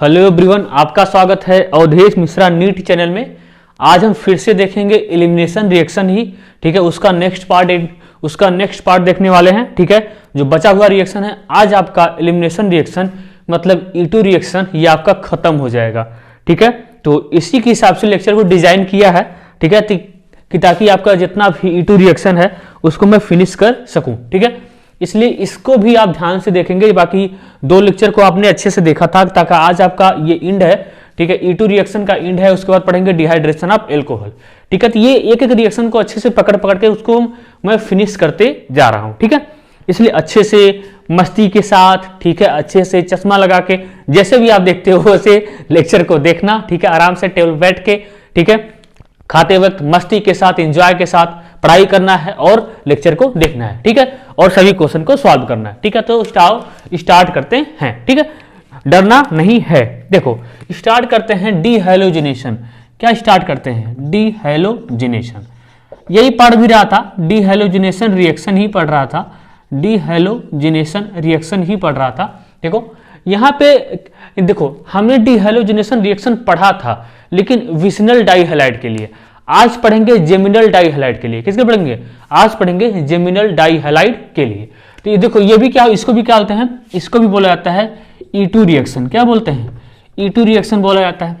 Hello everyone, आपका स्वागत है अवधेश मिश्रा नीट चैनल में। आज हम फिर से देखेंगे एलिमिनेशन रिएक्शन ही, ठीक है। उसका नेक्स्ट पार्ट देखने वाले हैं, ठीक है। जो बचा हुआ रिएक्शन है, आज आपका एलिमिनेशन रिएक्शन मतलब E2 रिएक्शन ये आपका खत्म हो जाएगा, ठीक है। तो इसी के हिसाब से लेक्चर को डिजाइन किया है, ठीक है, कि ताकि आपका जितना भी E2 रिएक्शन है उसको मैं फिनिश कर सकूं, ठीक है। इसलिए इसको भी आप ध्यान से देखेंगे। बाकी दो लेक्चर को आपने अच्छे से देखा था, ताकि आज आपका ये इंड है, ठीक है। E2 रिएक्शन का इंड है, उसके बाद पढ़ेंगे डिहाइड्रेशन ऑफ एल्कोहल, ठीक है। तो ये एक एक रिएक्शन को अच्छे से पकड़ के उसको मैं फिनिश करते जा रहा हूं, ठीक है। इसलिए अच्छे से मस्ती के साथ, ठीक है, अच्छे से चश्मा लगा के जैसे भी आप देखते हो वैसे लेक्चर को देखना, ठीक है। आराम से टेबल बैठ के, ठीक है, खाते वक्त मस्ती के साथ, एंजॉय के साथ पढ़ाई करना है और लेक्चर को देखना है, ठीक है। और सभी क्वेश्चन को सॉल्व करना है, ठीक है। तो स्टार्ट करते हैं, ठीक है। डरना नहीं है। देखो स्टार्ट करते हैं डीहैलोजिनेशन। क्या स्टार्ट करते हैं? डीहैलोजिनेशन। यही पढ़ भी रहा था, डीहैलोजिनेशन रिएक्शन ही पढ़ रहा था, डीहैलोजिनेशन रिएक्शन ही पढ़ रहा था। देखो यहाँ पे देखो हमने डीहैलोजिनेशन रिएक्शन पढ़ा था, लेकिन विसिनल डाइहैलाइड के लिए। आज पढ़ेंगे जेमिनल डाइहैलाइड के लिए। किसके पढ़ेंगे? आज पढ़ेंगे जेमिनल डाइहैलाइड के लिए। तो ये देखो, ये भी क्या, इसको भी क्या बोलते हैं? इसको भी बोला जाता है E2 रिएक्शन। क्या बोलते हैं? E2 रिएक्शन बोला जाता है।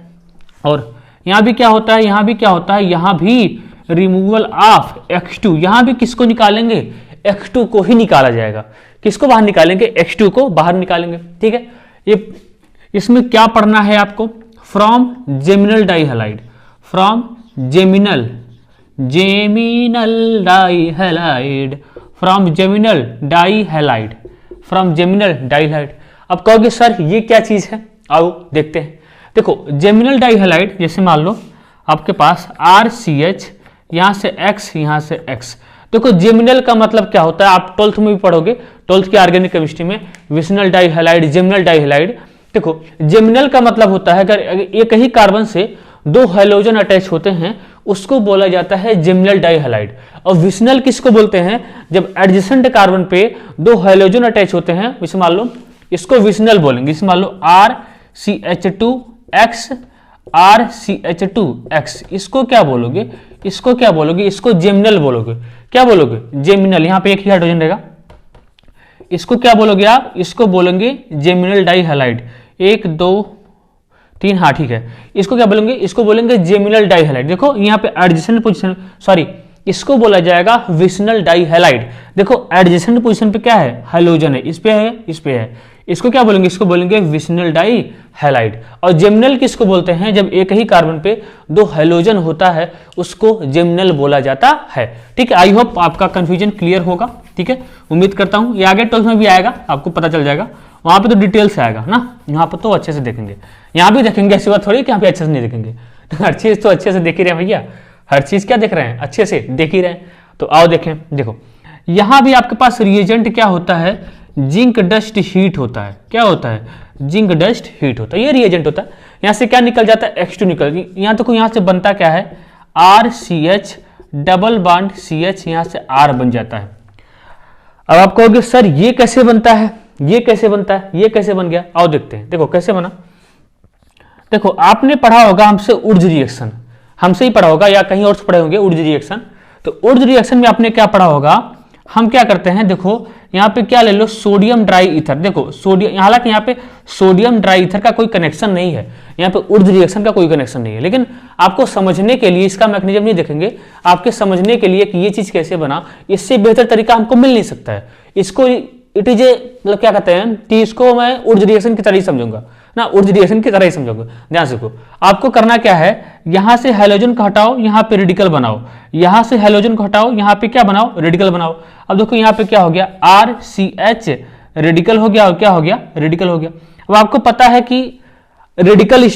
और यहाँ भी क्या होता है? यहाँ भी क्या होता है? यहाँ भी रिमूवल ऑफ X2। यहाँ भी किसको निकालेंगे? X2 को ही निकाला जाएगा। किसको बाहर निकालेंगे? X2 को बाहर निकालेंगे, ठीक है। ये इसमें क्या पढ़ना है आपको? From geminal dihalide, from geminal dihalide, from geminal dihalide, from geminal dihalide. अब कहोगे सर ये क्या चीज है? आओ देखते हैं। देखो जेमिनल डाइहैलाइड, जैसे मान लो आपके पास RCH, यहां से X, यहां से X। देखो जेमिनल का मतलब क्या होता है? आप 12th में भी पढ़ोगे, 12th की ऑर्गेनिक केमिस्ट्री में, विसिनल डाइहैलाइड, जेमिनल डाइहैलाइड। देखो जेमिनल का मतलब होता है अगर एक ही कार्बन से दो हैलोजन अटैच होते हैं उसको बोला जाता है जेमिनल डाइहैलाइड। और विसिनल किसको बोलते हैं? जब एडजेसेंट कार्बन पे दो हैलोजन अटैच होते हैं, जैसे मान लो इसको विसिनल बोलेंगे। जैसे मान लो RCH2X, RCH2X, इसको क्या बोलोगे? इसको क्या बोलोगे? इसको जेमिनल बोलोगे। क्या बोलोगे? जेमिनल। यहां पे एक ही हाइड्रोजन रहेगा, इसको क्या बोलोगे आप? इसको बोलेंगे जेमिनल डाइहैलाइड। 1 2 3, हाँ ठीक है। इसको क्या बोलेंगे? इसको बोलेंगे जेमिनल डाइहैलाइड। देखो यहाँ पे एडजेसेंट पोजीशन, सॉरी, इसको बोला जाएगा विसिनल डाइहैलाइड। देखो एडजेसेंट पोजीशन पे क्या है? हैलोजन है, इस पे है, इस पे है। इसको क्या बोलेंगे? इसको बोलेंगे विसिनल डाइहैलाइड। और जेमिनल किसको बोलते हैं? जब एक ही कार्बन पे दो हैलोजन होता है उसको जेमिनल बोला जाता है, ठीक है। आई होप आपका कंफ्यूजन क्लियर होगा, ठीक है। उम्मीद करता हूं ये आगे 12th में भी आएगा, आपको पता चल जाएगा। वहां पे तो डिटेल से आएगा ना, यहाँ पर तो अच्छे से देखेंगे। यहाँ भी देखेंगे, ऐसी बात थोड़ी कि यहाँ पे अच्छे से नहीं देखेंगे। हर चीज तो अच्छे से देख ही रहे हैं भैया, हर चीज क्या देख रहे हैं? अच्छे से देख ही रहे हैं। तो आओ देखें। देखो यहाँ भी आपके पास रिएजेंट क्या होता है? जिंक डस्ट हीट होता है। क्या होता है? जिंक डस्ट हीट होता है, ये रिएजेंट होता है। यहाँ से क्या निकल जाता है? X2 निकल। यहाँ देखो यहाँ से बनता क्या है? RCH डबल बॉन्ड CH, यहाँ से R बन जाता है। अब आप कहोगे सर ये कैसे बनता है? ये कैसे बनता है? ये कैसे बन गया? आओ देखते हैं। देखो कैसे बना। देखो आपने पढ़ा होगा हमसे उर्ज रिएक्शन, हमसे ही पढ़ा होगा या कहीं और से पढ़े होंगे उर्ज रिएक्शन। तो उर्ज रिएक्शन में आपने क्या पढ़ा होगा? हम क्या करते हैं? देखो यहाँ पे क्या ले लो? Sodium dry ether. देखो सोडियम, हालांकि यहाँ पे सोडियम ड्राई ईथर का कोई कनेक्शन नहीं है, यहाँ पे उर्ज रिएक्शन का कोई कनेक्शन नहीं है, लेकिन आपको समझने के लिए इसका मैकेनिज्म नहीं देखेंगे, आपके समझने के लिए कि ये चीज कैसे बना, इससे बेहतर तरीका हमको मिल नहीं सकता है। इसको इट इज ए मतलब क्या कहते हैं कि इसको मैं उर्ज रिएक्शन की तरह ही समझूंगा ना, उर्ज रिएक्शन की तरह ही समझोगे। ध्यान से देखो, आपको करना क्या है? यहां से हैलोजन को हटाओ, यहां पे रेडिकल बनाओ, यहां से हैलोजन को हटाओ, यहां पे क्या बनाओ? रेडिकल बनाओ। अब देखो यहां पे क्या हो गया? RCH रेडिकल हो गया, और क्या हो गया? रेडिकल हो गया। अब आपको पता है कि रेडिकल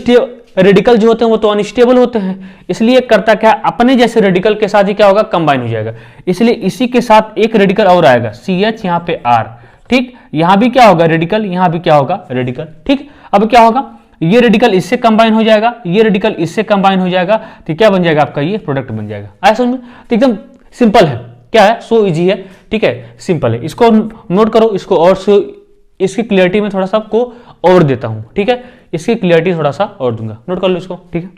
जो होते हैं वो तो अनस्टेबल होते हैं, इसलिए करता क्या? अपने जैसे रेडिकल के साथ ही क्या होगा? कंबाइन हो जाएगा। इसलिए इसी के साथ एक रेडिकल और आएगा, CH, यहाँ पे R, ठीक। यहां भी क्या होगा? रेडिकल, यहां भी क्या होगा? रेडिकल, ठीक। अब क्या होगा? ये रेडिकल इससे कंबाइन हो जाएगा, ये रेडिकल इससे कंबाइन हो जाएगा, तो क्या बन जाएगा? आपका ये प्रोडक्ट बन जाएगा। आया समझ में? तो एकदम सिंपल है। क्या है? सो इजी है, ठीक है, सिंपल है। इसको नोट करो, इसको और इसकी क्लियरिटी में थोड़ा सा आपको और देता हूं, ठीक है। इसकी क्लियरिटी थोड़ा सा और दूंगा, नोट कर लो इसको, ठीक है।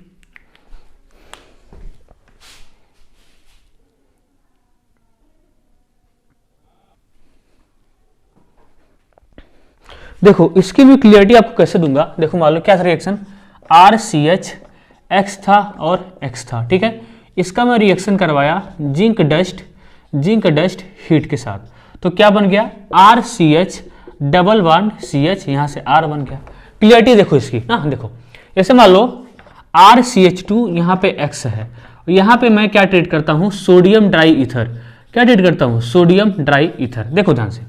देखो इसकी भी क्लियरिटी आपको कैसे दूंगा, देखो मान लो क्या था रिएक्शन, RCH X था और X था, ठीक है। इसका मैं रिएक्शन करवाया जिंक डस्ट हीट के साथ, तो क्या बन गया RCH डबल बॉन्ड CH, यहां से R बन गया। क्लियरिटी देखो इसकी ना, देखो जैसे मान लो RCH2 यहाँ पे X है, यहाँ पे मैं क्या ट्रीट करता हूँ, सोडियम ड्राई ईथर, क्या ट्रीट करता हूँ, सोडियम ड्राई ईथर। देखो ध्यान से,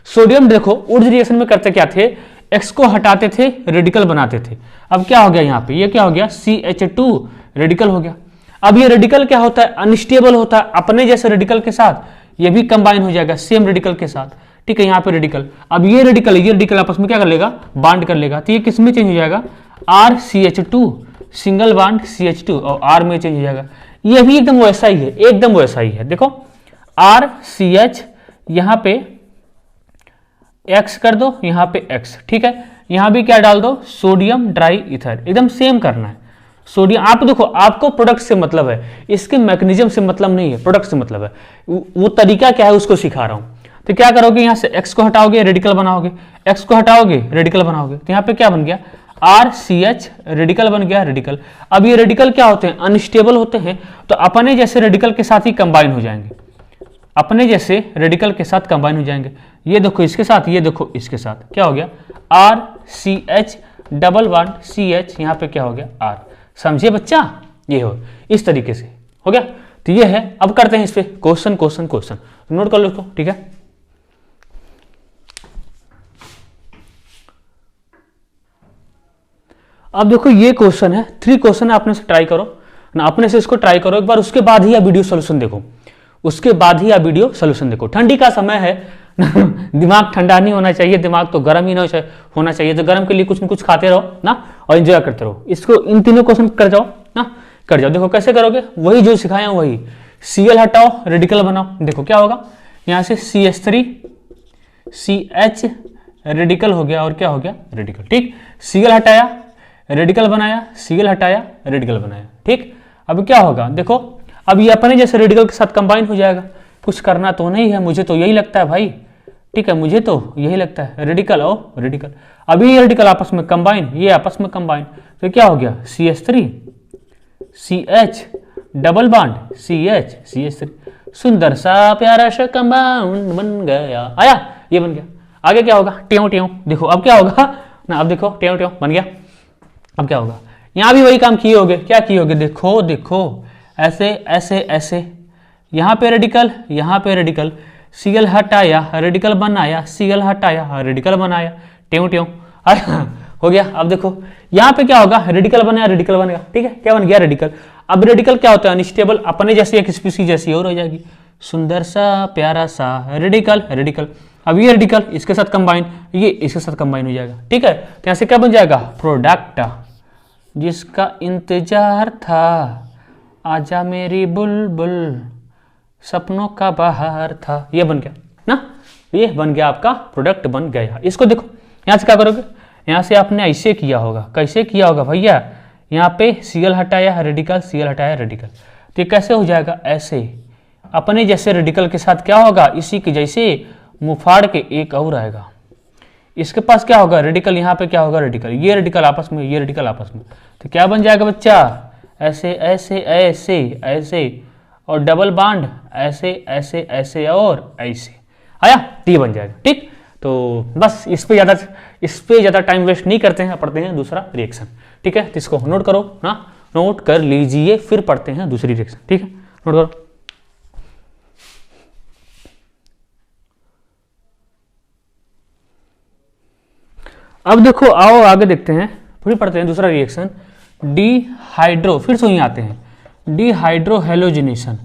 सोडियम देखो उर्ज रिएक्शन में करते क्या थे, X को हटाते थे, रेडिकल बनाते थे। अब क्या हो गया यहाँ पे, ये क्या हो गया CH2 रेडिकल हो गया। अब ये रेडिकल क्या होता है, अनस्टेबल होता है, अपने जैसे रेडिकल के साथ ये भी कंबाइन हो जाएगा सेम रेडिकल के साथ, ठीक है। यहाँ पे रेडिकल, अब ये रेडिकल आपस में क्या कर लेगा, बांड कर लेगा, तो ये किस में चेंज हो जाएगा, RCH2 सिंगल बॉन्ड CH2 और R में चेंज हो जाएगा। ये भी एकदम वैसा ही है, एकदम वैसा ही है। देखो RCH यहाँ पे X कर दो, यहाँ पे X, ठीक है। यहाँ भी क्या डाल दो, सोडियम ड्राई ईथर, एकदम सेम करना है। सोडियम, आप देखो आपको प्रोडक्ट से मतलब है, इसके मैकेनिज्म से मतलब नहीं है, प्रोडक्ट से मतलब है। वो तरीका क्या है उसको सिखा रहा हूं। तो क्या करोगे, यहाँ से X को हटाओगे रेडिकल बनाओगे, X को हटाओगे रेडिकल बनाओगे, तो यहाँ पे क्या बन गया RCH रेडिकल बन गया, रेडिकल। अब ये रेडिकल क्या होते हैं, अनस्टेबल होते हैं, तो अपने जैसे रेडिकल के साथ ही कंबाइन हो जाएंगे, अपने जैसे रेडिकल के साथ कंबाइन हो जाएंगे। ये देखो इसके साथ, ये देखो इसके साथ, क्या हो गया RCH डबल बॉन्ड CH, यहाँ पे क्या हो गया R। समझिए बच्चा, ये हो इस तरीके से हो गया। तो ये है, अब करते हैं इस पे क्वेश्चन, नोट कर लो इसको, ठीक है। अब देखो ये क्वेश्चन है, 3 क्वेश्चन है, अपने से ट्राई करो ना, अपने से इसको ट्राई करो एक बार, उसके बाद ही आप वीडियो सोल्यूशन देखो, उसके बाद ही आप वीडियो सोल्यूशन देखो। ठंडी का समय है दिमाग ठंडा नहीं होना चाहिए, दिमाग तो गर्म ही ना होना चाहिए। तो गर्म के लिए कुछ न कुछ खाते रहो ना और एंजॉय करते रहो। इसको इन तीनों क्वेश्चन कर जाओ ना, कर जाओ। देखो कैसे करोगे, वही जो सिखाया हूं वही, Cl हटाओ रेडिकल बनाओ। देखो क्या होगा, यहां से CH3 CH रेडिकल हो गया और क्या हो गया रेडिकल, ठीक। Cl हटाया रेडिकल बनाया, Cl हटाया रेडिकल बनाया, ठीक। अब क्या होगा, देखो अब ये अपने जैसे रेडिकल के साथ कंबाइन हो जाएगा। कुछ करना तो नहीं है, मुझे तो यही लगता है भाई, ठीक है, मुझे तो यही लगता है, रेडिकल और रेडिकल। अभी ये रेडिकल आपस में कंबाइन, ये आपस में कंबाइन, तो क्या हो गया CH3 CH double bond CH3, सुंदर सा प्यारा सा कंपाउंड बन गया। आया, ये बन गया। आगे क्या होगा, ट्यों ट्यों, देखो अब क्या होगा ना, अब देखो ट्यों ट्यों बन गया। अब क्या होगा, यहां भी वही काम किए होगे, क्या किए होगे, देखो देखो ऐसे ऐसे ऐसे, यहां पे रेडिकल, यहां पे रेडिकल, Cl हटाया रेडिकल बनाया, Cl हटाया रेडिकल बनाया, ट्यों ट्यों हो गया। अब देखो यहां पे क्या होगा, रेडिकल बनाया रेडिकल बनेगा, ठीक है, क्या बन गया रेडिकल। अब रेडिकल क्या होता है, अनस्टेबल, अपने जैसी एक स्पीसीज जैसी और हो जाएगी, सुंदर सा प्यारा सा रेडिकल रेडिकल। अब ये रेडिकल इसके साथ कंबाइन, ये इसके साथ कंबाइन हो जाएगा, ठीक है। तो यहां से क्या बन जाएगा, प्रोडक्ट जिसका इंतजार था, आजा मेरी बुलबुल सपनों का बहार था, ये बन गया ना, ये बन गया आपका प्रोडक्ट बन गया। इसको देखो यहां से क्या करोगे, यहां से आपने ऐसे किया होगा, कैसे किया होगा भैया, यहाँ पे Cl हटाया रेडिकल, Cl हटाया रेडिकल, तो ये कैसे हो जाएगा, ऐसे अपने जैसे रेडिकल के साथ क्या होगा, इसी के जैसे मुंह फाड़ के एक और आएगा, इसके पास क्या होगा रेडिकल, यहाँ पे क्या होगा रेडिकल, ये रेडिकल आपस में, ये रेडिकल आपस में, तो क्या बन जाएगा बच्चा, ऐसे ऐसे ऐसे ऐसे, और डबल बॉन्ड ऐसे ऐसे ऐसे और ऐसे, आया, टी बन जाएगा, ठीक। तो बस इस पे ज़्यादा टाइम वेस्ट नहीं करते हैं, पढ़ते हैं दूसरा रिएक्शन, ठीक है। तो इसको नोट करो ना, नोट कर लीजिए, फिर पढ़ते हैं दूसरी रिएक्शन, ठीक है, नोट करो। अब देखो आओ आगे देखते हैं, फिर पढ़ते हैं दूसरा रिएक्शन, डिहाइड्रो, फिर से यहीं आते हैं, डिहाइड्रोहेलोजिनेशन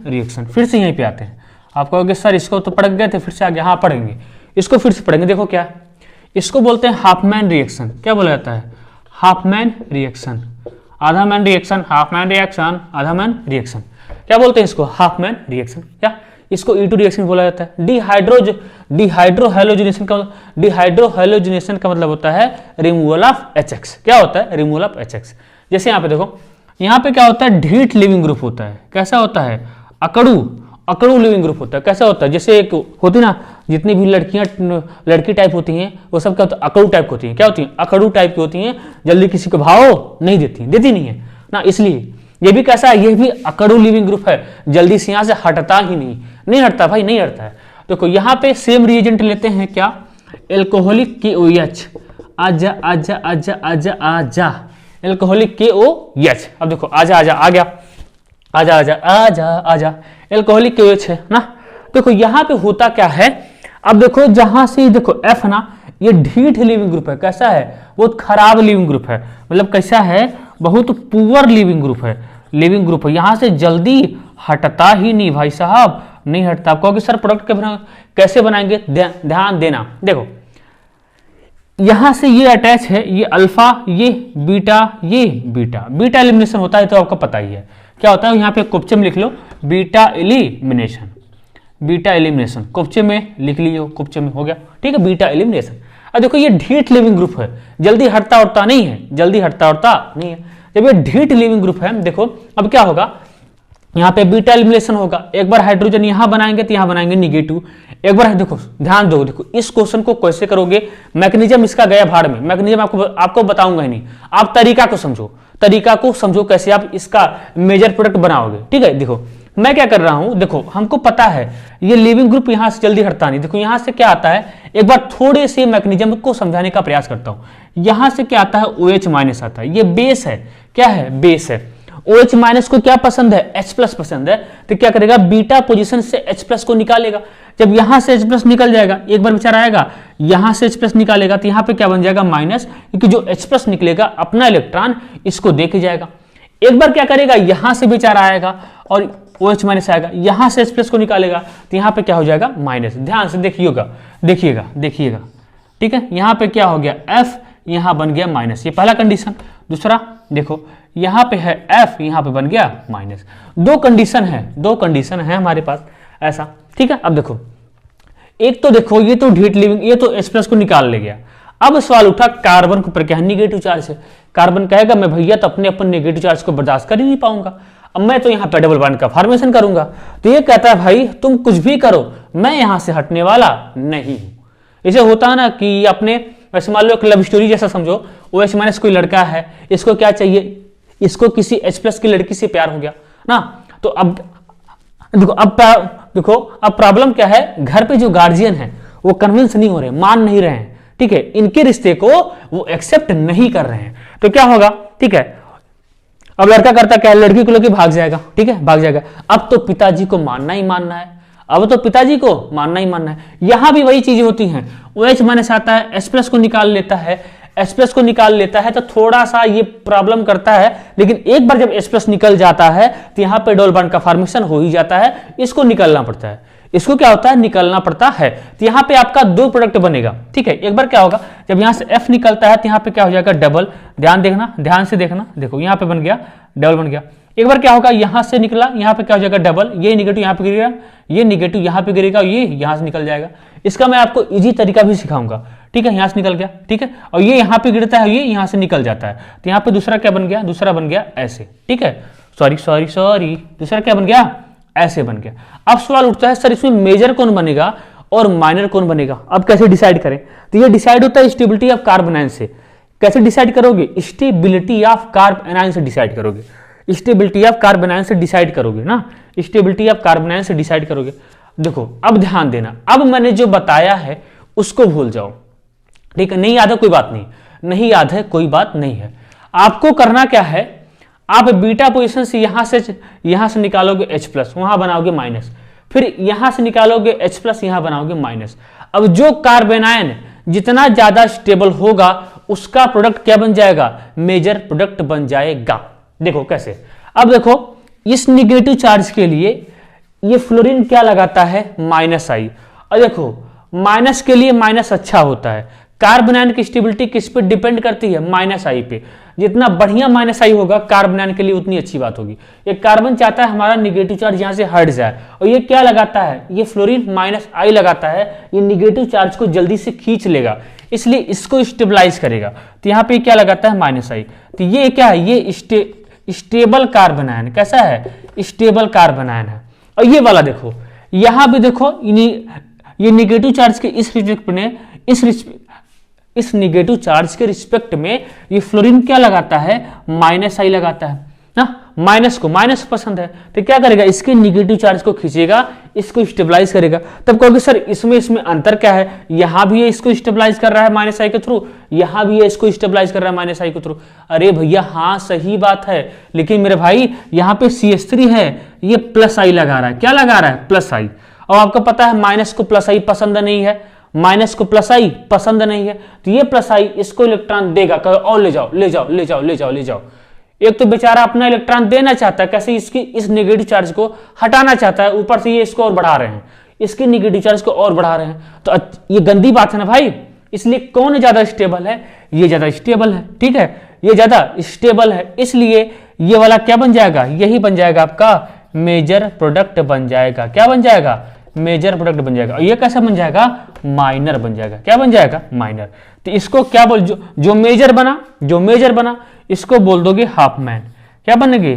रिएक्शन, फिर से यहीं पे आते हैं। आप कहोगे सर इसको तो पढ़ गए थे, फिर से आगे, हाँ पढ़ेंगे, इसको फिर से पढ़ेंगे। देखो क्या, इसको बोलते हैं हाफमैन रिएक्शन। क्या बोला जाता है, हाफमैन रिएक्शन, आधा man reaction, half man reaction, आधा मैन रिएक्शन, क्या बोलते हैं इसको, हाफमैन रिएक्शन। क्या इसको E2 रिएक्शन बोला जाता है। डिहाइड्रोहैलोजिनेशन का मतलब होता है रिमूवल ऑफ HX। क्या होता है? Removal of HX। जैसे यहाँ पे देखो, यहाँ पे क्या होता है? ढीठ लिविंग ग्रुप होता है। कैसा होता है? अकड़ू लिविंग ग्रुप होता है। कैसा होता है? जैसे एक होती ना, जितनी भी लड़की टाइप होती हैं वो सब क्या होता है? अकड़ू टाइप होती हैं। क्या होती हैं? अकड़ू टाइप की होती हैं, जल्दी किसी को भाव नहीं देती नहीं है ना। इसलिए ये भी कैसा है? ये भी अकड़ू लिविंग ग्रुप है, जल्दी से यहाँ से हटता ही नहीं हटता भाई, नहीं हटता है। देखो यहाँ पे सेम रिएजेंट लेते हैं, क्या? Alcoholic KOH। आजा आजा आजा आजा आजा, एल्कोहलिक KOH। अब देखो आजा आजा आ गया, आजा आजा आजा आजा, एल्कोहलिक KOH है ना। देखो यहाँ पे होता क्या है, अब देखो जहां से देखो F ना, ये ढीठ लिविंग ग्रुप है। कैसा है? बहुत खराब लिविंग ग्रुप है, मतलब कैसा है? बहुत पुअर लिविंग ग्रुप है। यहां से जल्दी हटता ही नहीं भाई साहब, नहीं हटता। आप कहोगे सर प्रोडक्ट कैसे बनाएंगे? ध्यान देना, देखो यहां से ये अटैच है, ये अल्फा, ये बीटा, बीटा एलिमिनेशन होता है तो आपको पता ही है क्या होता है। यहाँ पे क्वेश्चन में लिख लो बीटा एलिमिनेशन, क्वेश्चन में लिख लीजिए, क्वेश्चन में हो गया, ठीक है, बीटा एलिमिनेशन। अब देखो ये ढीठ लिविंग ग्रुप है, जल्दी हटता उठता नहीं है, जब ये ढीठ लिविंग ग्रुप है, देखो अब क्या होगा, यहाँ पे बीटा एलिमिनेशन होगा। एक बार हाइड्रोजन यहां बनाएंगे तो यहां बनाएंगे निगेटिव। एक बार देखो, ध्यान दो, देखो इस क्वेश्चन को कैसे करोगे, मैकेनिज्म इसका गया भाड़ में, मैकेनिज्म आपको बताऊंगा ही नहीं, आप तरीका को समझो कैसे आप इसका मेजर प्रोडक्ट बनाओगे, ठीक है। देखो मैं क्या कर रहा हूं, देखो हमको पता है ये लिविंग ग्रुप यहां से जल्दी हटता नहीं। देखो यहां से क्या आता है, एक बार थोड़े से मैकेनिज्म को समझाने का प्रयास करता हूं। यहां से क्या आता है, OH माइनस आता है, ये बेस है, क्या है, बेस है। OH माइनस को क्या पसंद है, H प्लस पसंद है, तो क्या करेगा, बीटा पोजीशन से H प्लस को निकालेगा। जब यहां से H प्लस निकल जाएगा, एक बार बेचारा आएगा, यहां से H प्लस निकालेगा तो यहां पे क्या बन जाएगा, माइनस, क्योंकि जो H प्लस निकलेगा अपना इलेक्ट्रॉन इसको दे के जाएगा। एक बार क्या करेगा, यहां से बेचारा आएगा और OH माइनस आएगा, यहां से H प्लस को निकालेगा तो यहां पे क्या हो जाएगा, माइनस। ध्यान से देखिएगा, ठीक है। यहां पे क्या हो गया, F, यहां बन गया माइनस, ये पहला कंडीशन। दूसरा देखो, यहां पे है F, यहां पे बन गया माइनस। दो कंडीशन है हमारे पास ऐसा, ठीक है। अब देखो, एक तो देखो ये तो ढीठ लिविंग, ये तो H प्लस को निकाल ले गया। अब सवाल उठा कार्बन को, पर क्या निगेटिव चार्ज है, कार्बन कहेगा मैं भैया तो अपने नेगेटिव चार्ज को बर्दाश्त कर ही नहीं पाऊंगा, अब मैं तो यहाँ पे डबल बॉन्ड का फॉर्मेशन करूंगा। तो ये कहता है भाई तुम कुछ भी करो, मैं यहां से हटने वाला नहीं हूं। इसे होता है ना कि अपने, वैसे मान लो एक लव स्टोरी जैसा समझो, OH माइनस कोई लड़का है, इसको क्या चाहिए, इसको किसी H प्लस की लड़की से प्यार हो गया ना। तो अब देखो अब प्रॉब्लम क्या है, घर पे जो गार्जियन है वो कन्विंस नहीं हो रहे, मान नहीं रहे हैं, ठीक है, इनके रिश्ते को वो एक्सेप्ट नहीं कर रहे हैं। तो क्या होगा, ठीक है, अब लड़का करता क्या है, लड़की को लेकर भाग जाएगा, ठीक है, भाग जाएगा। अब तो पिताजी को मानना ही मानना है, यहां भी वही चीजें होती हैं। OH माइनस आता है, H प्लस को निकाल लेता है, तो थोड़ा सा ये प्रॉब्लम करता है, लेकिन एक बार जब H प्लस निकल जाता है तो यहाँ पे डबल बॉन्ड का फॉर्मेशन हो ही जाता है, इसको निकालना पड़ता है, इसको क्या होता है, निकलना पड़ता है। तो यहाँ पे आपका दो प्रोडक्ट बनेगा, ठीक है। एक बार क्या होगा, जब यहाँ से F निकलता है तो यहाँ पे क्या हो जाएगा, डबल, ध्यान से देखना, देखो यहाँ पे बन गया, डबल बन गया। एक बार क्या होगा, यहां से निकला, यहाँ पे क्या हो जाएगा, डबल, ये निगेटिव यहाँ पे गिरेगा, ये निगेटिव यहाँ पे गिरेगा, ये यहां से निकल जाएगा। इसका मैं आपको इजी तरीका भी सिखाऊंगा, ठीक है। यहां से निकल गया, ठीक है, और ये यहाँ पे गिरता है, ये यहां से निकल जाता है, तो यहाँ पे दूसरा क्या बन गया, दूसरा बन गया ऐसे, ठीक है, सॉरी, दूसरा क्या बन गया, ऐसे बन गया। अब सवाल उठता है सर इसमें मेजर कौन बनेगा और माइनर कौन बनेगा, अब कैसे डिसाइड करें। तो ये डिसाइड होता है स्टेबिलिटी ऑफ कार्बन आयन से। कैसे डिसाइड करोगे, स्टेबिलिटी ऑफ कार्बन आयन से डिसाइड करोगे, स्टेबिलिटी ऑफ कार्बन आयन से डिसाइड करोगे ना, स्टेबिलिटी ऑफ कार्बन आयन से डिसाइड करोगे। देखो अब ध्यान देना, अब मैंने जो बताया है उसको भूल जाओ, ठीक है, नहीं याद है कोई बात नहीं है। आपको करना क्या है, आप बीटा पोजीशन से यहां से निकालोगे H प्लस, वहां बनाओगे माइनस, फिर यहां से निकालोगे H प्लस, यहां बनाओगे माइनस। अब जो कार्बन आयन जितना ज्यादा स्टेबल होगा उसका प्रोडक्ट क्या बन जाएगा, मेजर प्रोडक्ट बन जाएगा। देखो कैसे, अब देखो इस निगेटिव चार्ज के लिए ये फ्लोरीन क्या लगाता है, -I, और देखो माइनस के लिए माइनस अच्छा होता है, कार्बन आयन की स्टेबिलिटी किस पे डिपेंड करती है? माइनस आई पे। जितना बढ़िया माइनस आई होगा कार्बन आयन के लिए उतनी अच्छी बात होगी। ये कार्बन चाहता है हमारा निगेटिव चार्ज यहाँ से हट जाए, और ये क्या लगाता है? ये फ्लोरीन माइनस आई लगाता है, ये निगेटिव चार्ज को जल्दी से खींच लेगा, इसलिए इसको स्टेबलाइज करेगा। तो यहाँ पे क्या लगाता है? माइनस आई। तो ये क्या है? ये स्टेबल कार्बन आयन। कैसा है? स्टेबल कार्बन आयन है। और ये वाला देखो, यहां भी देखो, ये निगेटिव चार्ज के इस रिस्पेक्ट में, इस निगेटिव चार्ज के रिस्पेक्ट में ये फ्लोरीन क्या लगाता है? माइनस आई लगाता है ना। माइनस को, माइनस पसंद है तो क्या करेगा? इसके निगेटिव चार्ज को खींचेगा, इसको स्टेबलाइज करेगा। तब कहोगे सर इसमें अंतर क्या है? यहां भी ये इसको स्टेबलाइज कर रहा है माइनस आई के थ्रू, यहां भी ये इसको स्टेबलाइज कर रहा है माइनस आई के थ्रू। अरे भैया हाँ सही बात है, लेकिन मेरे भाई यहाँ पे CH3 है, ये प्लस आई लगा रहा है। क्या लगा रहा है? प्लस आई। और आपको पता है माइनस को प्लस आई पसंद नहीं है, माइनस को प्लस आई पसंद नहीं है, तो ये प्लस आई इसको इलेक्ट्रॉन देगा, कहो और ले जाओ ले जाओ ले जाओ ले जाओ ले जाओ। एक तो बेचारा अपना इलेक्ट्रॉन देना चाहता है, कैसे? इसकी इस नेगेटिव चार्ज को हटाना चाहता है, ऊपर से ये इसको और बढ़ा रहे हैं, इसके नेगेटिव चार्ज को और बढ़ा रहे हैं, तो ये गंदी बात है ना भाई। इसलिए कौन ज्यादा स्टेबल है? ये ज्यादा स्टेबल है, ठीक है, ये ज्यादा स्टेबल है, इसलिए ये वाला क्या बन जाएगा? यही बन जाएगा आपका मेजर प्रोडक्ट बन जाएगा। क्या बन जाएगा? मेजर प्रोडक्ट बन जाएगा। और ये कैसा बन जाएगा? माइनर बन जाएगा। क्या बन जाएगा? माइनर। तो इसको क्या बोल, जो मेजर बना इसको बोल दोगे हाफ मैन। क्या बनेगी?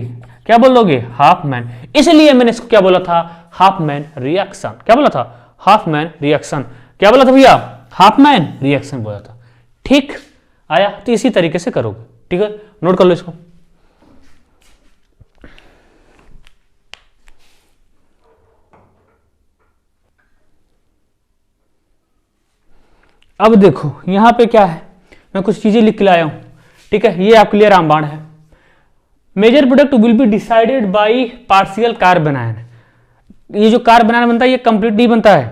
क्या बोल दोगे? Half man. इसलिए मैंने इसको क्या बोला था? Half man reaction. क्या बोला था? Half man reaction. क्या बोला था भैया? हाफ मैन रिएक्शन बोला था। ठीक आया? तो इसी तरीके से करोगे, ठीक है, नोट कर लो इसको। अब देखो यहां पे क्या है, मैं कुछ चीजें लिख के लाया हूं, ठीक है। ये आपके लिए रामबाण है। Major product will be decided by partial carbon ion. ये जो कार्बन आयन बनता है ये कंप्लीट नहीं बनता है,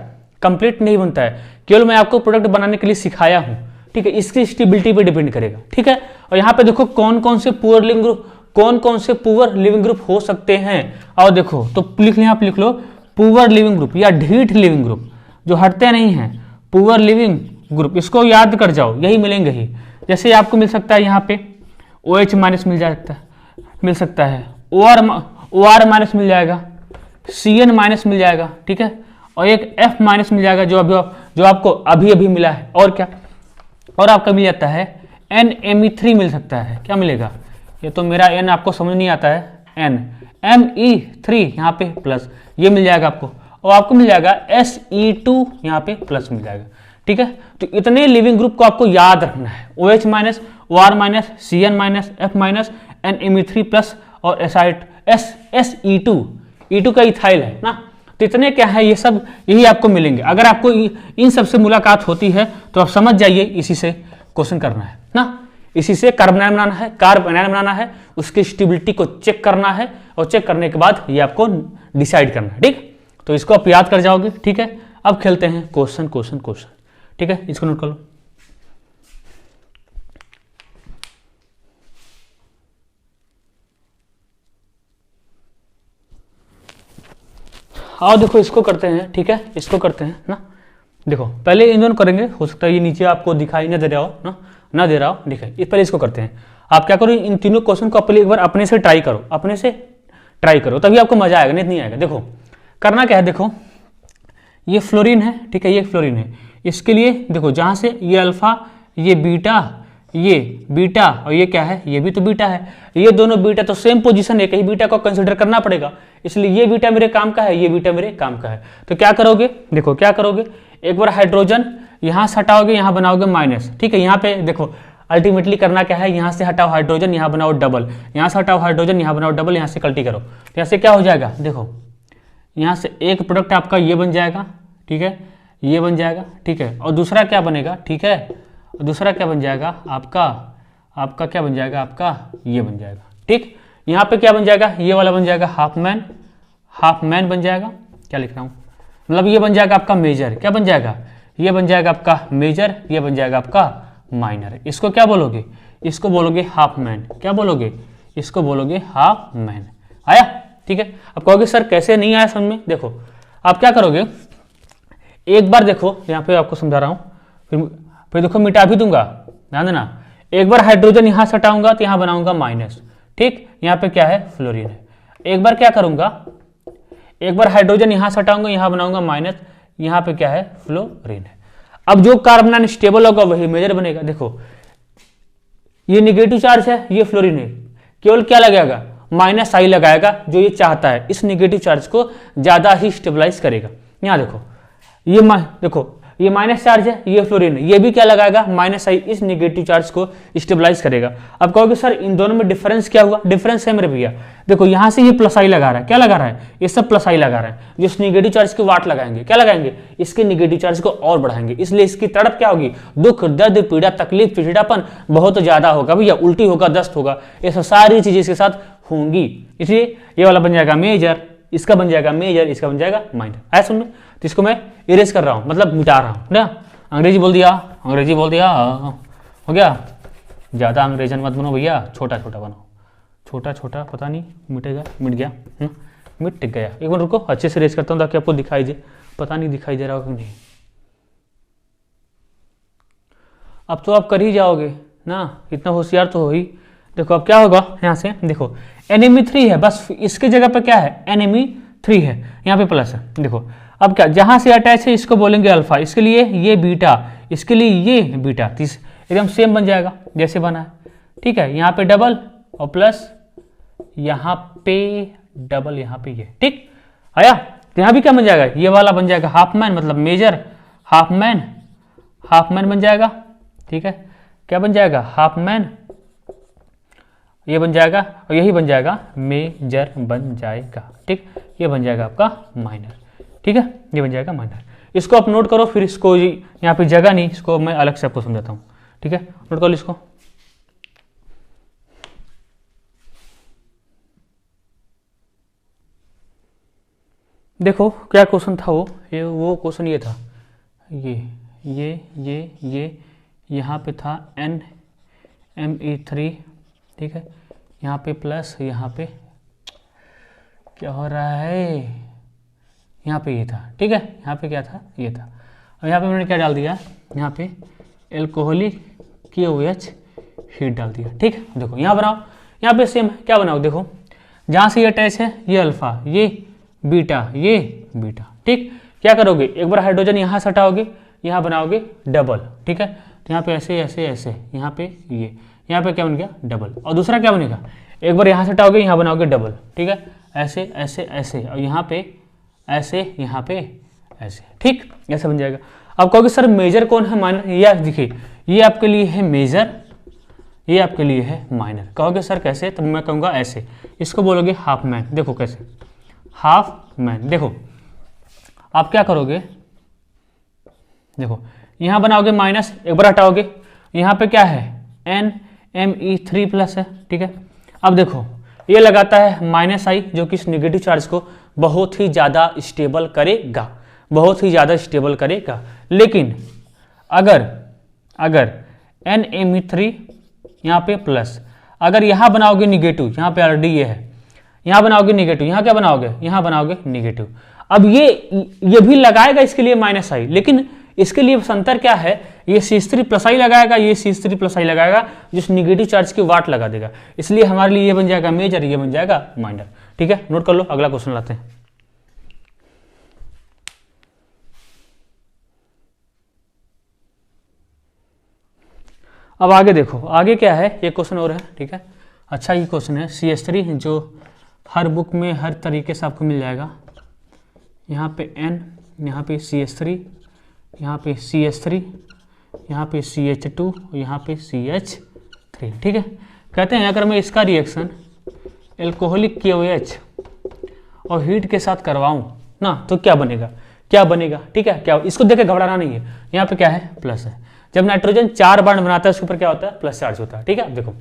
कंप्लीट नहीं बनता है, केवल मैं आपको प्रोडक्ट बनाने के लिए सिखाया हूं, ठीक है। इसकी स्टेबिलिटी पे डिपेंड करेगा, ठीक है। और यहाँ पे देखो कौन कौन से पुअर लिविंग ग्रुप, कौन कौन से पुअर लिविंग ग्रुप हो सकते हैं। और देखो तो लिख लो, यहाँ पे लिख लो पुअर लिविंग ग्रुप या ढीठ लिविंग ग्रुप, जो हटते नहीं हैं, पुअर लिविंग ग्रुप, इसको याद कर जाओ, यही मिलेंगे ही। जैसे आपको मिल सकता है यहाँ पे OH माइनस मिल सकता है, OR माइनस मिल जाएगा, CN माइनस मिल जाएगा, ठीक है, और एक F माइनस मिल जाएगा जो आपको अभी अभी मिला है। और क्या, और आपका मिल जाता है NMe3 मिल सकता है। क्या मिलेगा? ये तो मेरा N आपको समझ नहीं आता है, N Me3 यहाँ पे प्लस, ये मिल जाएगा आपको, और आपको मिल जाएगा Se2 यहाँ पे प्लस मिल जाएगा, ठीक है। तो इतने लिविंग ग्रुप को आपको याद रखना है, OH minus, OR minus, CN minus, F minus, NMe3 plus और Se2, E2 का इथाइल है ना। तो इतने क्या है, ये सब यही आपको मिलेंगे। अगर आपको इन सब से मुलाकात होती है तो आप समझ जाइए इसी से क्वेश्चन करना है ना, इसी से कार्बन आयन बनाना है, कार्बन आयन बनाना है, उसकी स्टेबिलिटी को चेक करना है, और चेक करने के बाद ये आपको डिसाइड करना है, ठीक। तो इसको आप याद कर जाओगे, ठीक है। अब खेलते हैं क्वेश्चन, ठीक है, इसको नोट कर लो। आओ देखो इसको करते हैं, ठीक है, इसको करते हैं ना। देखो पहले इन दोनों करेंगे, हो सकता है ये नीचे आपको दिखाई ना दे रहा हो ना दे रहा हो, दिखाई, इस पहले इसको करते हैं। आप क्या करो, इन तीनों क्वेश्चन को पहले एक बार अपने से ट्राई करो, तभी आपको मजा आएगा, नहीं आएगा। देखो करना क्या है, देखो ये फ्लोरीन है, ठीक है, ये फ्लोरीन है, इसके लिए देखो जहां से ये अल्फा, ये बीटा और ये क्या है, ये भी तो बीटा है, ये दोनों बीटा तो सेम पोजीशन है, कहीं बीटा को कंसीडर करना पड़ेगा, इसलिए ये बीटा मेरे काम का है, ये बीटा मेरे काम का है। तो क्या करोगे, देखो क्या करोगे, एक बार हाइड्रोजन यहां से हटाओगे, यहां बनाओगे माइनस, ठीक है। यहाँ पे देखो अल्टीमेटली करना क्या है, यहां से हटाओ हाइड्रोजन, यहां बनाओ डबल, यहां से हटाओ हाइड्रोजन, यहां बनाओ डबल, यहां से कल्टी करो, तो यहाँ से क्या हो जाएगा, देखो यहाँ से एक प्रोडक्ट आपका ये बन जाएगा, ठीक है, ये बन जाएगा, ठीक है, और दूसरा क्या बनेगा, ठीक है, दूसरा क्या बन जाएगा आपका क्या बन जाएगा, आपका ये बन जाएगा, ठीक। यहाँ पे क्या बन जाएगा, ये वाला बन जाएगा हाफ मैन बन जाएगा, क्या लिख रहा हूँ, मतलब ये बन जाएगा आपका मेजर, क्या बन जाएगा, ये बन जाएगा आपका मेजर, ये बन जाएगा आपका माइनर। इसको क्या बोलोगे, इसको बोलोगे हाफ मैन, क्या बोलोगे, इसको बोलोगे हाफ मैन। आया, ठीक है। अब कहोगे सर कैसे नहीं आया समझ में, देखो आप क्या करोगे, एक बार देखो यहाँ पे आपको समझा रहा हूँ, फिर फिर देखो मिटा भी दूंगा, ध्यान देना, एक बार हाइड्रोजन यहां से हटाऊंगा तो यहां बनाऊंगा माइनस, ठीक, यहां पे क्या है फ्लोरीन है। एक बार क्या करूंगा, एक बार हाइड्रोजन यहां से हटाऊंगा, यहां बनाऊंगा माइनस, यहां पे क्या है फ्लोरीन है। अब जो कार्बन अनस्टेबल होगा वही मेजर बनेगा। देखो ये निगेटिव चार्ज है, ये फ्लोरीन है, केवल क्या लगाएगा माइनस आई लगाएगा, जो ये चाहता है इस निगेटिव चार्ज को ज्यादा ही स्टेबलाइज करेगा। यहां देखो ये देखो ये माइनस चार्ज है, ये फ्लोरीन है, ये भी क्या लगाएगा माइनस आई, इस निगेटिव चार्ज को स्टेबलाइज करेगा। अब कहोगे सर इन दोनों में डिफरेंस क्या हुआ, डिफरेंस है मेरे भैया, देखो यहां से ये प्लस आई लगा रहा है, क्या लगा रहा है, ये सब प्लस आई लगा रहा है, जो इस निगेटिव चार्ज के वाट लगाएंगे, क्या लगाएंगे, इसके निगेटिव चार्ज को और बढ़ाएंगे, इसलिए इसकी तड़प क्या होगी, दुख दर्द पीड़ा तकलीफ चिड़चिड़ापन बहुत ज्यादा होगा भैया, उल्टी होगा, दस्त होगा, ये सब सारी चीजें इसके साथ होंगी। इसलिए ये वाला बन जाएगा मेजर, इसका बन जाएगा मेजर, इसका बन जाएगा माइनर। आया सुन में, तो इसको मैं इरेज कर रहा हूं, मतलब मिटा रहा हूं ना। अंग्रेजी बोल दिया, अंग्रेजी बोल दिया, हो गया। ज्यादा अंग्रेजन मत बनो भैया, छोटा छोटा बनो, छोटा छोटा पता नहीं मिटेगा, मिट गया, मिट गया। एक मिनट रुको, अच्छे से इरेज करता हूं ताकि आपको दिखाई दे, पता नहीं दिखाई दे रहा होगा कि नहीं। अब तो आप कर ही जाओगे ना, इतना होशियार तो हो ही। देखो अब क्या होगा, यहां से देखो NMe3 है, बस इसके जगह पे क्या है NMe3 है, यहाँ पे प्लस है। देखो अब क्या, जहां से अटैच है इसको बोलेंगे अल्फा, इसके लिए ये बीटा, इसके लिए ये बीटा, एकदम सेम बन जाएगा जैसे बना है, ठीक है। यहाँ पे डबल और प्लस, यहाँ पे डबल, यहाँ पे ये, ठीक आया। तो यहाँ भी क्या बन जाएगा, ये वाला बन जाएगा हाफ मैन, मतलब major half man, half man बन जाएगा, ठीक है। क्या बन जाएगा हाफ मैन, ये बन जाएगा, और यही बन जाएगा मेजर बन जाएगा, ठीक। ये बन जाएगा आपका माइनर, ठीक है, ये बन जाएगा माइनर। इसको आप नोट करो, फिर इसको यहाँ पे जगह नहीं, इसको मैं अलग से आपको समझाता हूँ, ठीक है। नोट करो इसको। देखो क्या क्वेश्चन था वो क्वेश्चन ये था, ये यहाँ पे था NMe3, ठीक है, यहाँ पे प्लस, यहाँ पे क्या हो रहा है, यहाँ पे ये था, ठीक है, यहाँ पे क्या था, ये था। और यहाँ पे मैंने क्या डाल दिया, यहाँ पे एल्कोहलिक KOH हीट डाल दिया, ठीक है। देखो यहाँ बनाओ, यहाँ पे सेम है, क्या बनाओ, देखो जहाँ से ये अटैच है ये अल्फा, ये बीटा, ये बीटा, ठीक। क्या करोगे, एक बार हाइड्रोजन यहाँ से हटाओगे, यहाँ बनाओगे डबल, ठीक है। तो यहाँ पे ऐसे ऐसे ऐसे, यहाँ पे ये, यहाँ पे क्या बन गया डबल, और दूसरा क्या बनेगा, एक बार यहाँ से हटाओगे, यहाँ बनाओगे डबल, ठीक है, ऐसे ऐसे ऐसे, और यहाँ पे ऐसे, यहाँ पे ऐसे, ठीक, ऐसे बन जाएगा। अब कहोगे सर मेजर कौन है माइनर, ये देखिए ये आपके लिए है मेजर, ये आपके लिए है माइनर। कहोगे सर कैसे, तो मैं कहूँगा ऐसे, इसको बोलोगे हाफ मैन। देखो कैसे हाफ मैन, देखो आप क्या करोगे, देखो यहाँ बनाओगे माइनस, एक बार हटाओगे, यहाँ पे क्या है NMe3 प्लस है, ठीक है। अब देखो ये लगाता है माइनस आई, जो कि इस निगेटिव चार्ज को बहुत ही ज़्यादा स्टेबल करेगा, बहुत ही ज़्यादा स्टेबल करेगा। लेकिन अगर NMe3 यहाँ पे प्लस, अगर यहाँ बनाओगे निगेटिव, यहाँ पे ऑलरेडी ये है, यहाँ बनाओगे निगेटिव, यहाँ क्या बनाओगे, यहाँ बनाओगे निगेटिव। अब ये भी लगाएगा इसके लिए माइनस आई, लेकिन इसके लिए अंतर क्या है, ये CH3 प्लस आई लगाएगा, ये CH3 प्लस आई लगाएगा, जिस निगेटिव चार्ज की वाट लगा देगा। इसलिए हमारे लिए ये बन जाएगा मेजर, ये बन जाएगा माइनर, ठीक है। नोट कर लो, अगला क्वेश्चन लाते हैं। अब आगे देखो, आगे क्या है, ये क्वेश्चन और है, ठीक है। अच्छा ये क्वेश्चन है CH3, जो हर बुक में हर तरीके से आपको मिल जाएगा। यहाँ पे N, यहाँ पे CH3, यहाँ पे CH3, यहाँ पे CH2, यहाँ पे CH3, ठीक है। कहते हैं अगर मैं इसका रिएक्शन एल्कोहलिक KOH और हीट के साथ करवाऊँ ना, तो क्या बनेगा, क्या बनेगा, ठीक है। क्या, इसको देख के घबराना नहीं है, यहाँ पे क्या है प्लस है। जब नाइट्रोजन 4 बॉन्ड बनाता है उसके ऊपर क्या होता है, प्लस चार्ज होता है, ठीक है। देखो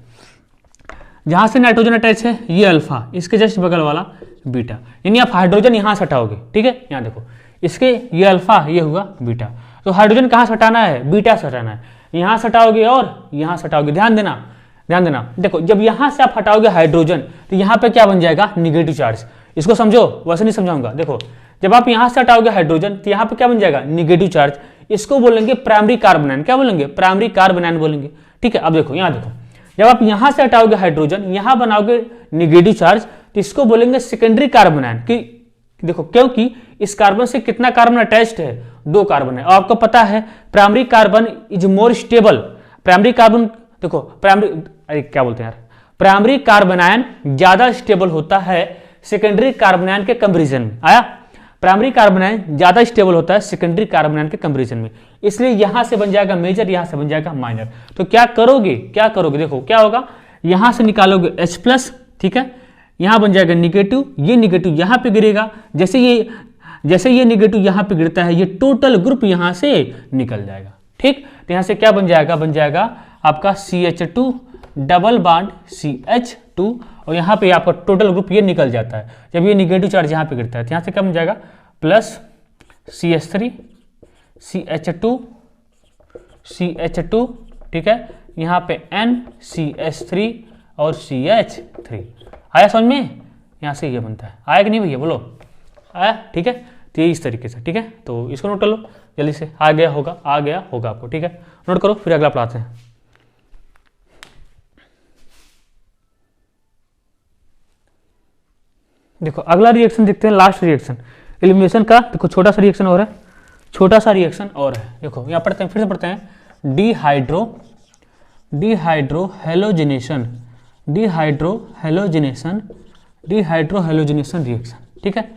जहां से नाइट्रोजन अटैच है ये अल्फा, इसके जस्ट बगल वाला बीटा, यानी आप हाइड्रोजन यहां से हटाओगे, ठीक है। यहाँ देखो इसके ये अल्फा, ये हुआ बीटा, तो हाइड्रोजन कहाँ से हटाना है, बीटा से हटाना है। यहाँ से हटाओगे और यहाँ से हटाओगे, ध्यान देना, ध्यान देना। देखो जब यहाँ से आप हटाओगे हाइड्रोजन, तो यहाँ पे क्या बन जाएगा, निगेटिव चार्ज। इसको समझो, वैसे नहीं समझाऊंगा। देखो जब आप यहाँ से हटाओगे हाइड्रोजन, तो यहाँ पे क्या बन जाएगा, निगेटिव चार्ज। इसको बोलेंगे प्राइमरी कार्बन आयन। क्या बोलेंगे? प्राइमरी कार्बन आयन बोलेंगे। ठीक है, अब देखो यहां देखो, जब आप यहां से हटाओगे हाइड्रोजन, यहां बनाओगे निगेटिव चार्ज, तो इसको बोलेंगे सेकेंडरी कार्बन आयन। कि देखो क्योंकि इस कार्बन से कितना कार्बन अटैच्ड है? 2 कार्बन है। और आपको पता है primary carbon is more stable. Primary carbon देखो, अरे क्या बोलते हैं यार, प्राइमरी कार्बन आयन ज्यादा स्टेबल होता है सेकेंडरी कार्बन आयन के कंपैरिजन में। आया? प्राइमरी कार्बन आयन ज्यादा स्टेबल होता है सेकेंडरी कार्बन आयन के कंपैरिजन में, इसलिए यहां से बन जाएगा मेजर, यहां से बन जाएगा माइनर। तो क्या करोगे, देखो क्या होगा, यहां से निकालोगे H+, ठीक है, यहां बन जाएगा निगेटिव, ये निगेटिव यहां पे गिरेगा, जैसे ये निगेटिव यहां पे गिरता है, ये टोटल ग्रुप यहां से निकल जाएगा। ठीक, तो यहां से क्या बन जाएगा? बन जाएगा आपका CH2 डबल बॉन्ड CH2, और यहां पे आपका टोटल ग्रुप ये निकल जाता है जब ये निगेटिव चार्ज यहां पे गिरता है। तो यहां से क्या बन जाएगा? प्लस CH3 CH2, ठीक है, यहां पे NCH3 और CH3। आया समझ में? यहां से ये बनता है। आया कि नहीं भैया? बोलो आया? ठीक है, तो ये इस तरीके से। ठीक है, तो इसको नोट कर लो जल्दी से। आ गया होगा आपको। ठीक है, नोट करो, फिर अगला पढ़ाते हैं। देखो अगला रिएक्शन देखते हैं, लास्ट रिएक्शन एलिमिनेशन का। देखो छोटा सा रिएक्शन और है, देखो यहाँ पढ़ते हैं, फिर से पढ़ते हैं। Dehydrohalogenation reaction. ठीक है,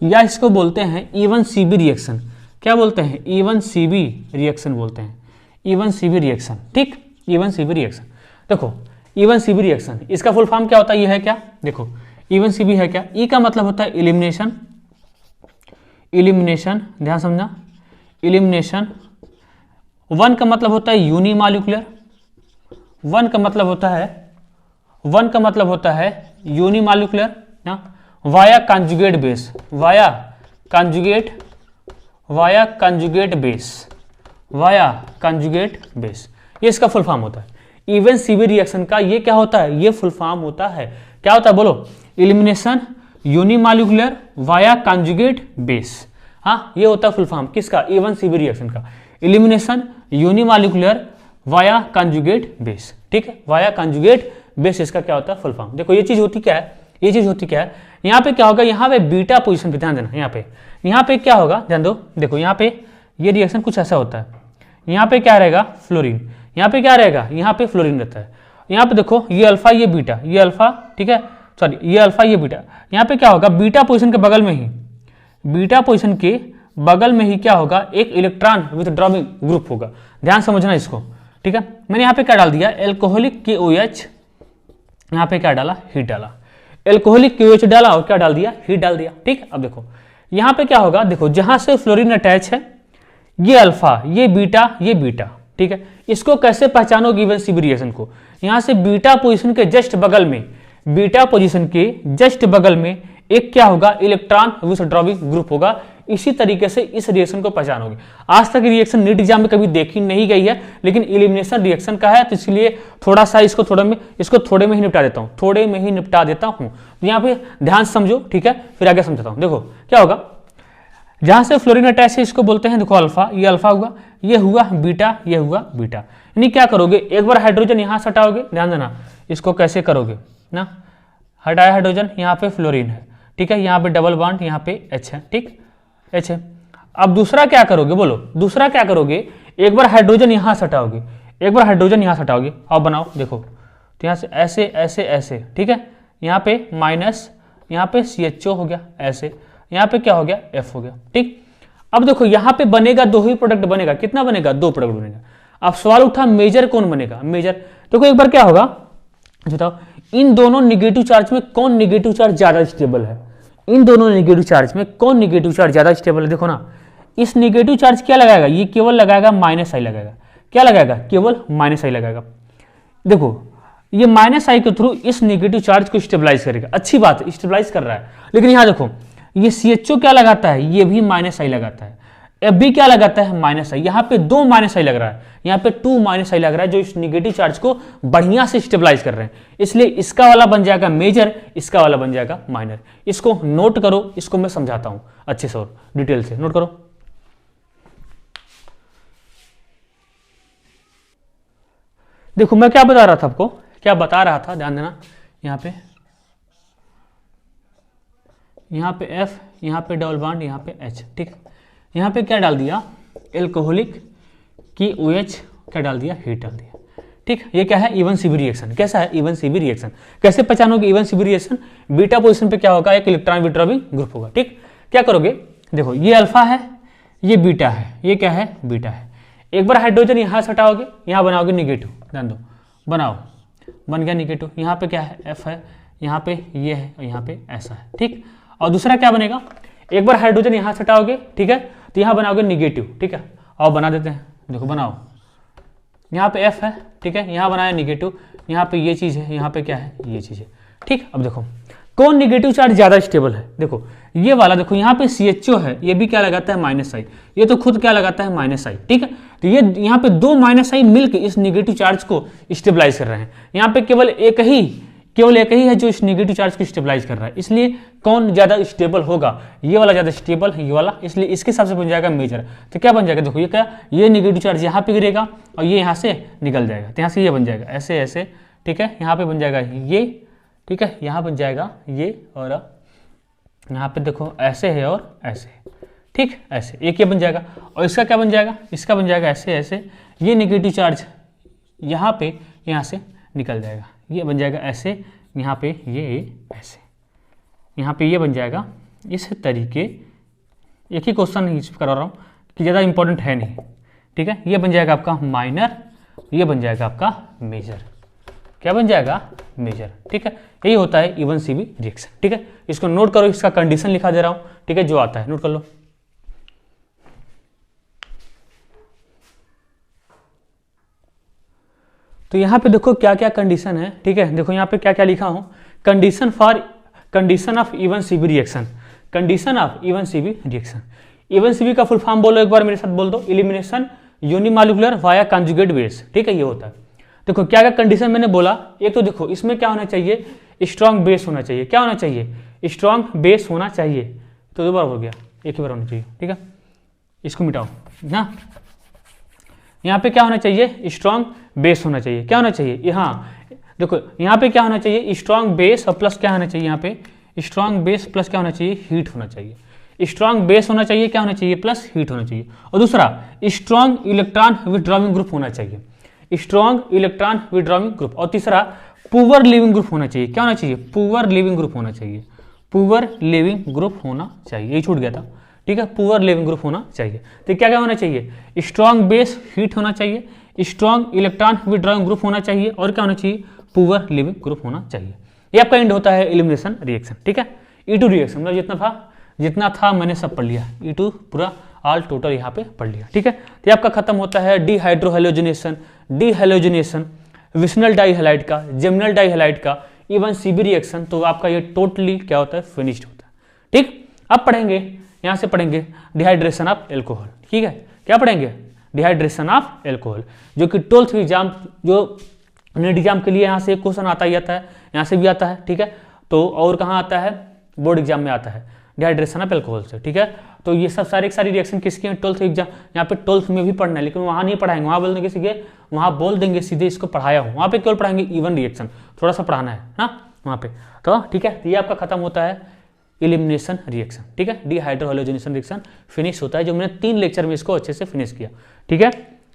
या इसको बोलते हैं इवन सीबी रिएक्शन। क्या बोलते हैं? इवन सीबी रिएक्शन बोलते हैं, इवन सीबी रिएक्शन। ठीक, इवन सीबी रिएक्शन। देखो इवन सीबी रिएक्शन, इसका फुल फॉर्म क्या होता है? ये है क्या? देखो इवन सीबी है क्या? ई का मतलब होता है इलिमिनेशन, ध्यान समझना, इलिमिनेशन। 1 का मतलब होता है यूनिमॉलिक्यूलर, 1 का मतलब होता है यूनिमॉलिक्यूलर ना, वाया कंजुगेट बेस, ये इसका फुल फॉर्म होता है। इवन सीबी रिएक्शन का ये क्या होता है? ये फुल फॉर्म होता है, क्या होता है बोलो? Elimination unimolecular via conjugate base. हाँ, ये होता है फुल फॉर्म किसका? इवन सीबी रिएक्शन का। Elimination unimolecular via conjugate base. ठीक है, वाया कंजुगेट बेस इसका क्या होता है? Full form. देखो ये चीज होती क्या है? यहाँ पे क्या होगा? यहाँ पे बीटा पोजीशन पे ध्यान देना। यहाँ पे क्या होगा? ध्यान दो। देखो यहाँ पे ये रिएक्शन कुछ ऐसा होता है। यहाँ पे क्या रहेगा? फ्लोरीन। यहाँ पे क्या रहेगा? यहाँ पे फ्लोरीन रहता है। यहाँ पे देखो ये अल्फा, ये बीटा, ये अल्फा, ठीक है, सॉरी ये अल्फा, ये बीटा। यहाँ पे क्या होगा? बीटा पोजीशन के बगल में ही क्या होगा? एक इलेक्ट्रॉन विथड्रॉइंग ग्रुप होगा। ध्यान समझना इसको। ठीक है, मैंने यहाँ पे क्या डाल दिया? एल्कोहलिक KOH, यहाँ पे क्या डाला? हीट डाला। एल्कोहलिक KOH डाला और क्या डाल दिया? हीट डाल दिया। ठीक, अब देखो यहाँ पे क्या होगा? देखो जहां से फ्लोरीन अटैच है, ये अल्फा, ये बीटा, ठीक है, इसको कैसे पहचानोगे इवन सीबी रिएक्शन को? यहां से बीटा पोजीशन के जस्ट बगल में एक क्या होगा? इलेक्ट्रॉन विथड्रॉइंग ग्रुप होगा। इसी तरीके से इस रिएक्शन को पहचानोगे। आज तक रिएक्शन नीट एग्जाम में कभी देखी नहीं गई है, लेकिन एलिमिनेशन रिएक्शन का है, तो इसलिए थोड़ा सा इसको थोड़े में ही निपटा देता हूं। तो यहाँ पे ध्यान समझो, ठीक है, फिर आगे समझाता हूं। देखो क्या होगा? जहां से फ्लोरीन अटैच है इसको बोलते हैं, देखो अल्फा, ये अल्फा हुआ, ये हुआ बीटा, ये हुआ बीटा। यानी क्या करोगे? एक बार हाइड्रोजन यहां से हटाओगे, ध्यान देना इसको कैसे करोगे ना। हटाया हाइड्रोजन, यहाँ पे फ्लोरीन है, ठीक है, यहाँ पे डबल बॉन्ड, यहाँ पे H है, ठीक, H है। अब दूसरा क्या करोगे? बोलो दूसरा क्या करोगे? एक बार हाइड्रोजन यहां से हटाओगे, अब बनाओ, देखो तो यहाँ से ऐसे, ठीक है, यहाँ पे माइनस, यहाँ पे CHO हो गया ऐसे, यहाँ पे क्या हो गया? F हो गया। ठीक, अब देखो यहाँ पे बनेगा 2 ही प्रोडक्ट बनेगा। कितना बनेगा? 2 प्रोडक्ट बनेगा। अब सवाल उठा मेजर कौन बनेगा? मेजर देखो एक बार क्या होगा बताओ, इन दोनों निगेटिव चार्ज में कौन निगेटिव चार्ज ज्यादा स्टेबल है? देखो ना, इस निगेटिव चार्ज क्या लगाएगा? ये केवल लगाएगा माइनस आई लगाएगा। क्या लगाएगा? केवल माइनस आई लगाएगा। देखो ये माइनस आई के थ्रू इस निगेटिव चार्ज को स्टेबलाइज करेगा। अच्छी बात है, स्टेबलाइज कर रहा है। लेकिन यहां देखो ये CHO क्या लगाता है? ये भी माइनस आई लगाता है। FB क्या लगाता है? माइनस आई। यहाँ पे 2 माइनस आई लग रहा है, यहाँ पे 2 माइनस आई लग रहा है, जो इस निगेटिव चार्ज को बढ़िया से स्टेबलाइज कर रहे हैं। इसलिए इसका वाला बन जाएगा मेजर, इसका वाला बन जाएगा माइनर। इसको नोट करो, इसको मैं समझाता हूं अच्छे से और डिटेल से। नोट करो, देखो मैं क्या बता रहा था आपको, क्या बता रहा था, ध्यान देना। यहाँ पे F, यहाँ पे डबल बॉन्ड, यहाँ पे H, ठीक है। यहाँ पे क्या डाल दिया, एल्कोहलिक की OH क्या डाल दिया, हीट डाल दिया, ठीक। ये क्या है, इवन सीबी रिएक्शन। कैसा है, इवन सीबी रिएक्शन। कैसे पहचानोगे E one CB reaction, beta position पे क्या होगा, एक इलेक्ट्रॉन विड्रॉविंग ग्रुप होगा, ठीक। क्या करोगे, देखो ये अल्फा है, ये बीटा है, ये क्या है, बीटा है। एक बार हाइड्रोजन यहाँ से हटाओगे, यहाँ बनाओगे निगेटिव, ध्यान दो, बनाओ, बन गया निगेटिव। यहाँ पे क्या है, F है, यहाँ पे ये है, और यहाँ पे ऐसा है, ठीक। और दूसरा क्या बनेगा, एक बार हाइड्रोजन यहाँ से हटाओगे, ठीक है, तो यहाँ बनाओगे निगेटिव, ठीक है। और बना देते हैं, देखो बनाओ, यहाँ पे F है, ठीक है, यहाँ बनाया निगेटिव, यहाँ पे ये चीज़ है, यहाँ पे क्या है, ये चीज़ है, ठीक। अब देखो कौन निगेटिव चार्ज ज़्यादा स्टेबल है, देखो ये वाला, देखो यहाँ पे CHO है, ये भी क्या लगाता है, -I, ये तो खुद क्या लगाता है, -I, ठीक है। तो ये यहाँ पे दो -I मिलकर इस निगेटिव चार्ज को स्टेबलाइज कर रहे हैं। यहाँ पे केवल एक ही है जो इस निगेटिव चार्ज को स्टेबलाइज कर रहा है, इसलिए कौन ज़्यादा स्टेबल होगा, ये वाला ज़्यादा स्टेबल है, ये वाला, इसलिए इसके हिसाब से बन जाएगा मेजर। तो क्या बन जाएगा, देखो ये क्या, ये निगेटिव चार्ज यहाँ पे गिरेगा और ये यहाँ से निकल जाएगा, तो यहाँ से ये बन जाएगा ऐसे ऐसे, ठीक है। यहाँ पे बन जाएगा ये, ठीक है, यहाँ बन जाएगा ये, और यहाँ पे देखो ऐसे है और ऐसे, ठीक, ऐसे एक ये बन जाएगा। और इसका क्या बन जाएगा, इसका बन जाएगा ऐसे ऐसे, ये निगेटिव चार्ज यहाँ पे यहाँ से निकल जाएगा, ये बन जाएगा ऐसे, यहाँ पे ये ऐसे, यहाँ पे ये बन जाएगा इस तरीके। एक ही क्वेश्चन नहीं करा रहा हूँ कि ज़्यादा इंपॉर्टेंट है नहीं, ठीक है। ये बन जाएगा आपका माइनर, ये बन जाएगा आपका मेजर। क्या बन जाएगा, मेजर, ठीक है। यही होता है इवन सीबी रिएक्शन, ठीक है। इसको नोट करो, इसका कंडीशन लिखा दे रहा हूँ, ठीक है, जो आता है नोट कर लो। तो यहाँ पे देखो क्या क्या कंडीशन है, ठीक है। देखो यहाँ पे क्या क्या लिखा हूँ, condition of even CB reaction, condition of even CB reaction. Even CB का फुल फॉर्म बोलो एक बार मेरे साथ बोल दो, elimination unimolecular via conjugate base, ठीक है, ये होता है। देखो क्या क्या कंडीशन मैंने बोला, एक तो देखो इसमें क्या होना चाहिए, स्ट्रॉन्ग बेस होना चाहिए। क्या होना चाहिए, स्ट्रॉन्ग बेस होना चाहिए। तो दो बार हो गया, एक ही बार होना चाहिए, ठीक है। इसको मिटाओ ना, यहाँ पे क्या होना चाहिए, स्ट्रॉन्ग बेस होना चाहिए। क्या होना चाहिए, यहाँ देखो यहाँ पे क्या होना चाहिए, स्ट्रॉन्ग बेस और प्लस क्या होना चाहिए, यहाँ पे स्ट्रॉन्ग बेस प्लस क्या होना चाहिए, हीट होना चाहिए। स्ट्रॉन्ग बेस होना चाहिए, क्या होना चाहिए, प्लस हीट होना चाहिए। और दूसरा स्ट्रॉन्ग इलेक्ट्रॉन विड्रॉविंग ग्रुप होना चाहिए, स्ट्रॉन्ग इलेक्ट्रॉन विड्रॉविंग ग्रुप। और तीसरा पुअर लिविंग ग्रुप होना चाहिए। क्या होना चाहिए, पुअर लिविंग ग्रुप होना चाहिए, पुअर लिविंग ग्रुप होना चाहिए, ये छूट गया था, ठीक है, पुअर लिविंग ग्रुप होना चाहिए। तो क्या क्या होना चाहिए, स्ट्रॉन्ग बेस हीट होना चाहिए, स्ट्रॉन्ग इलेक्ट्रॉन विड्रॉइंग ग्रुप होना चाहिए, और क्या होना चाहिए, पुअर लिविंग ग्रुप होना चाहिए। ये आपका एंड होता है एलिमिनेशन रिएक्शन, ठीक है। E2 रिएक्शन मतलब जितना था मैंने सब पढ़ लिया, E2 पूरा ऑल टोटल यहाँ पे पढ़ लिया, ठीक है। तो ये आपका खत्म होता है डिहाइड्रोहेलोजिनेशन, डिहेलोजिनेशन, विशनल डाइहैलाइड का, जेमिनल डाइहैलाइड का, इवन सीबी रिएक्शन। तो आपका ये टोटली क्या होता है, फिनिश्ड होता है, ठीक। अब पढ़ेंगे, यहाँ से पढ़ेंगे डिहाइड्रेशन ऑफ एल्कोहल, ठीक है। क्या पढ़ेंगे, डिहाइड्रेशन ऑफ एल्कोहल, जो कि 12th एग्जाम, जो नेट एग्जाम के लिए यहाँ से एक क्वेश्चन आता ही आता है, यहाँ से भी आता है, ठीक है। तो और कहाँ आता है, बोर्ड एग्जाम में आता है डिहाइड्रेशन ऑफ एल्कोहल से, ठीक है। तो ये सब सारी रिएक्शन किसकी हैं, 12th एग्जाम, यहाँ पे 12th में भी पढ़ना है, लेकिन वहाँ नहीं पढ़ाएंगे, वहाँ बोल देंगे सीधे, वहाँ बोल देंगे सीधे इसको पढ़ाया हूँ, वहाँ पे केवल पढ़ाएंगे इवन रिएक्शन, थोड़ा सा पढ़ाना है ना वहाँ पे। तो ठीक है, तो ये आपका खत्म होता है एलिमिनेशन रिएक्शन, ठीक है। डिहाइड्रोहेलोजिनेशन रिएक्शन फिनिश होता है, जो मैंने 3 लेक्चर में इसको अच्छे से फिनिश किया, ठीक है।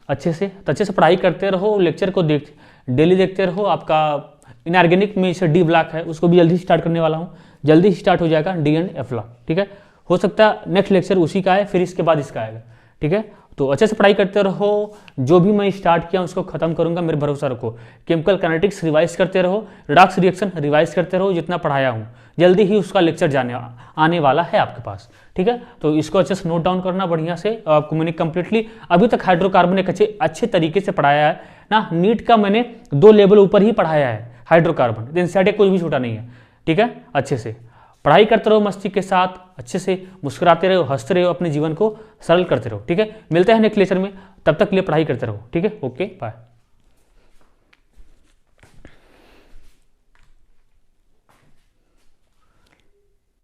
अच्छे से पढ़ाई करते रहो, लेक्चर को डेली देखते रहो। आपका इनऑर्गेनिक में जैसे डी ब्लॉक है, उसको भी जल्दी स्टार्ट करने वाला हूँ, जल्दी स्टार्ट हो जाएगा डी एंड एफ ब्लॉक, ठीक है। हो सकता है नेक्स्ट लेक्चर उसी का है, फिर इसके बाद इसका आएगा, ठीक है। तो अच्छे से पढ़ाई करते रहो, जो भी मैं स्टार्ट किया उसको खत्म करूंगा, मेरे भरोसा रखो। केमिकल काइनेटिक्स रिवाइज करते रहो, रिडॉक्स रिएक्शन रिवाइज करते रहो, जितना पढ़ाया हूँ जल्दी ही उसका लेक्चर आने वाला है आपके पास, ठीक है। तो इसको अच्छे से नोट डाउन करना बढ़िया से। आपको मैंने कंप्लीटली अभी तक हाइड्रोकार्बन एक अच्छे तरीके से पढ़ाया है ना। नीट का मैंने 2 लेवल ऊपर ही पढ़ाया है हाइड्रोकार्बन, एनसीईआरटी कुछ भी छूटा नहीं है, ठीक है। अच्छे से पढ़ाई करते रहो, मस्ती के साथ, अच्छे से मुस्कुराते रहो, हंसते रहो, अपने जीवन को सरल करते रहो, ठीक है। मिलते हैं नेक्स्ट लेक्चर में, तब तक के लिए पढ़ाई करते रहो, ठीक है। Okay, bye.